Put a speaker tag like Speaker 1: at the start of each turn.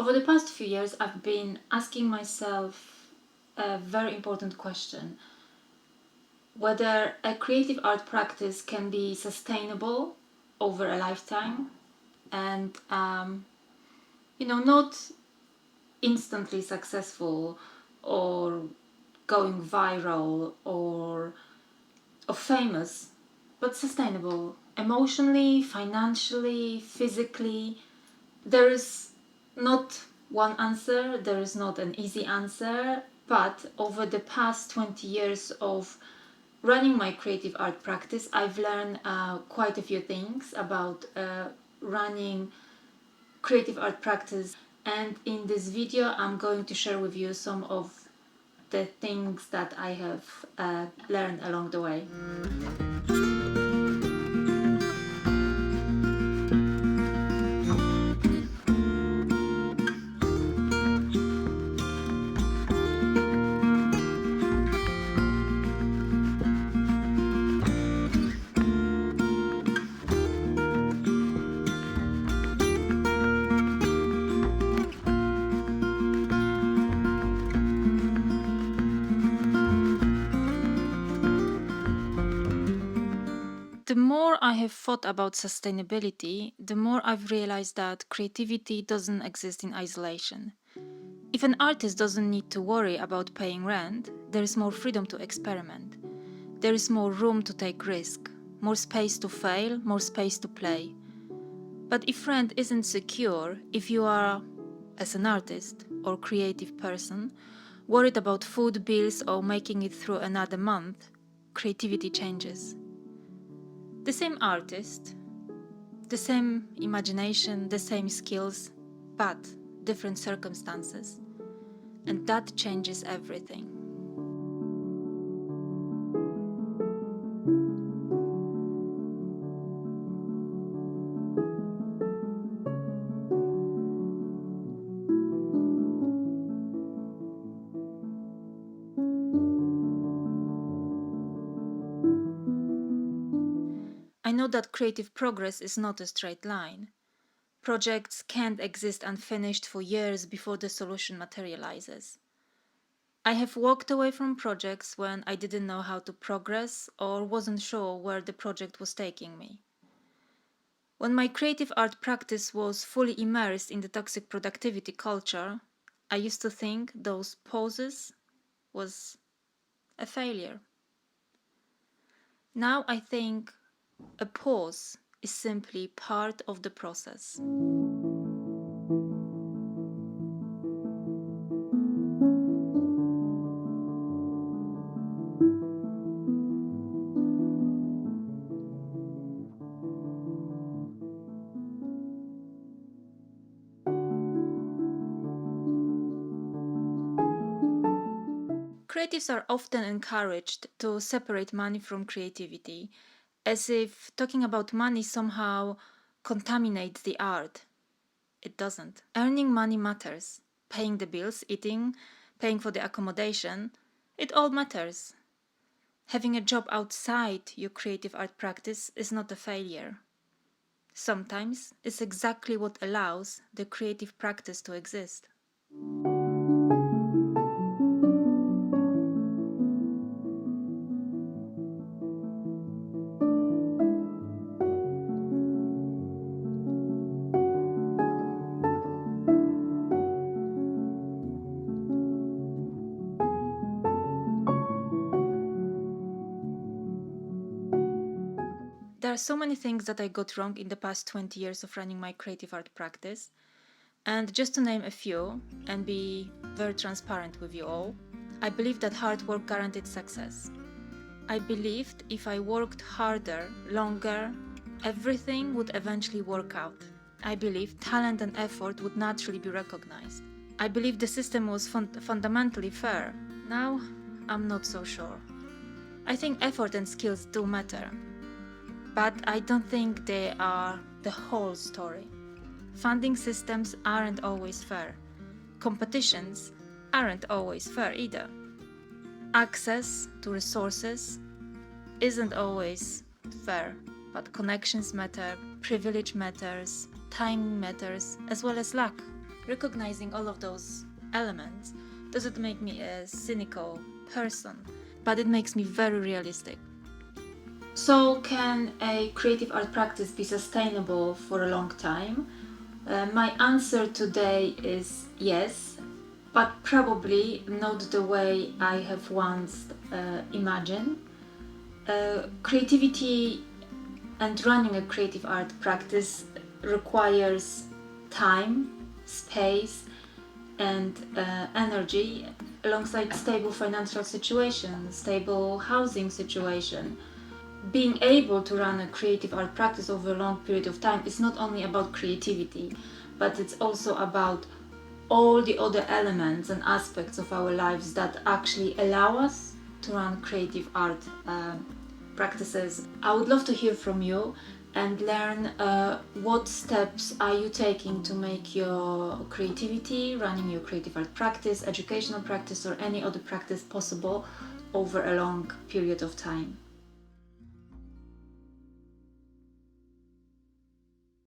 Speaker 1: Over the past few years, I've been asking myself a very important question: whether a creative art practice can be sustainable over a lifetime and, not instantly successful or going viral or famous, but sustainable emotionally, financially, physically. There is not one answer, there is not an easy answer, but over the past 20 years of running my creative art practice, I've learned quite a few things about running creative art practice, and in this video I'm going to share with you some of the things that I have learned along the way. The more I have thought about sustainability, the more I've realized that creativity doesn't exist in isolation. If an artist doesn't need to worry about paying rent, there is more freedom to experiment. There is more room to take risk, more space to fail, more space to play. But if rent isn't secure, if you are, as an artist or creative person, worried about food bills or making it through another month, creativity changes. The same artist, the same imagination, the same skills, but different circumstances. And that changes everything. I know that creative progress is not a straight line. Projects can't exist unfinished for years before the solution materializes. I have walked away from projects when I didn't know how to progress or wasn't sure where the project was taking me. When my creative art practice was fully immersed in the toxic productivity culture, I used to think those pauses was a failure. Now I think a pause is simply part of the process. Creatives are often encouraged to separate money from creativity, as if talking about money somehow contaminates the art. It doesn't. Earning money matters. Paying the bills, eating, paying for the accommodation, it all matters. Having a job outside your creative art practice is not a failure. Sometimes it's exactly what allows the creative practice to exist. There are so many things that I got wrong in the past 20 years of running my creative art practice. And just to name a few and be very transparent with you all, I believe that hard work guaranteed success. I believed if I worked harder, longer, everything would eventually work out. I believed talent and effort would naturally be recognized. I believed the system was fundamentally fair. Now, I'm not so sure. I think effort and skills do matter, but I don't think they are the whole story. Funding systems aren't always fair. Competitions aren't always fair either. Access to resources isn't always fair, but connections matter, privilege matters, time matters, as well as luck. Recognizing all of those elements doesn't make me a cynical person, but it makes me very realistic. So, can a creative art practice be sustainable for a long time? My answer today is yes, but probably not the way I have once imagined. Creativity and running a creative art practice requires time, space, and energy, alongside stable financial situation, stable housing situation. Being able to run a creative art practice over a long period of time is not only about creativity, but it's also about all the other elements and aspects of our lives that actually allow us to run creative art practices. I would love to hear from you and learn what steps are you taking to make your creativity, running your creative art practice, educational practice, or any other practice possible over a long period of time.